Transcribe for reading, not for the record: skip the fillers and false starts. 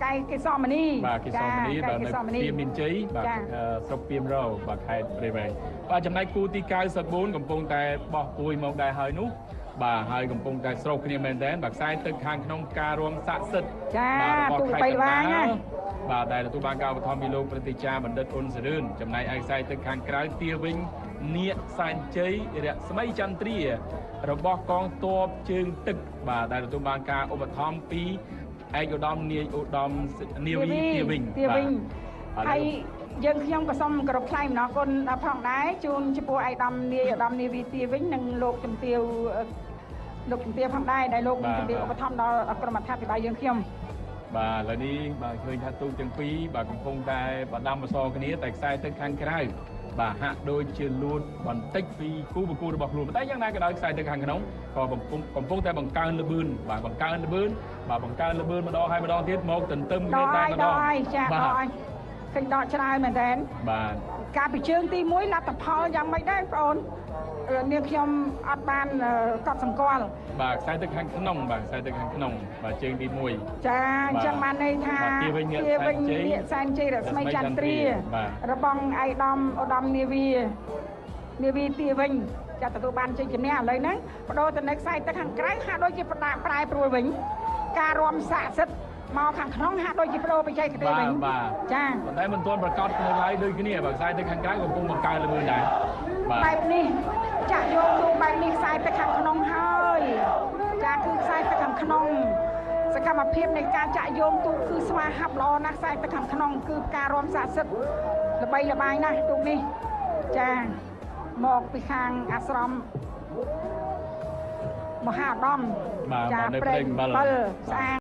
គេសមនី បាទគេសមនីបាទនៅពីមានជ័យបាទស្រុកពីមរោបាទខេត្តព្រៃវែងបាទចំណែកគូទី94កំពុងតែបោះពួយមកដែរហើយនោះបាទហើយកំពុងតែស្រោបគ្នាមែនតើបាទខ្សែទឹកខាងក្នុងការរួមស័ក្តិសិទ្ធិបាទទូបីវាយណាបាទដែលទទួលបានការឧបត្ថម្ភពីលោកប្រតិចាបណ្ឌិតអ៊ុនសរឿនចំណែកឯខ្សែទឹកខាងក្រៅទាវិញនាគសែនជ័យរស្មីចន្ទ្រារបស់កងទ័ពជើងទឹកបាទដែលទទួលបានការឧបត្ថម្ភពីឯកឧត្តមនាយឧត្តមនាវីទាវិញហើយយើងខ្ញុំក៏សូមគោរពថ្លែងអំណរគុណផងដែរជូនចំពោះឯកឧត្តមនាយឧត្តមនាវីទាវិញនិងលោកជំទាវផងដែរដែលលោកជំទាវឧបត្ថម្ភដល់ក្រុមអធិបតីយើងខ្ញុំបាទឥឡូវនេះបាទឃើញថាទូកទាំងពីរបាទកំពុងតែបដាំបសគ្នាតែខ្សែទឹកខាងក្រៅបាទហាក់ដូចជាលួតបន្តិចពីគូប្រកួតរបស់ខ្លួនតែយ៉ាងណាក៏ដោយខ្សែទឹកខាងក្នុងក៏កំពុងតែបង្កើនល្បឿនបាទបង្កើនល្បឿនម្ដងហើយម្ដងទៀតមកទន្ទឹមគ្នាតែម្ដងចាដកឃើញដកច្រើនមែនតើបាទការពីជើងទី1លទ្ធផលយ៉ាងម៉េចដែរបងប្អូននាងខ្ញុំអត់បានកត់សម្គាល់បាទខ្សែទឹកខាងក្នុងបាទខ្សែទឹកខាងក្នុងបាទជើងទី1ចាអញ្ចឹងបានន័យថាទាវិញនាគសែនជ័យរស្មីចន្ទ្រារបស់ឯកឧត្តមនាវីទាវិញចាទទួលបានជ័យជំនះឥឡូវហ្នឹងបដូរទៅនៅខ្សែទឹកខាងក្រៅហាក់ដូចជាប្រែប្រួលវិញការរួមស័ក្តិសិទ្ធិមកខាងក្នុងហាក់ដូចជាបដូរបច្ចេកទេសវិញចាប៉ុន្តែមិនទាន់ប្រកាសនៅឡើយដូចគ្នាបាទខ្សែទឹកខាងក្រៅកំពុងបង្កើនល្បឿនដែរបែបនេះចាក់យកទូបែបនេះខ្សែទឹកខាងក្នុងហើយចាគឺខ្សែទឹកខាងក្នុងសកម្មភាពនៃការចាក់យោងទូគឺស្វាហាប់ល្អណាស់ខ្សែទឹកខាងក្នុងគឺការរួមស័ក្តិសិទ្ធិល្បីល្បាញណាស់ទូនេះចាមកពីខាងអាស្រមមហាឧត្តមចាព្រែក7ស្អា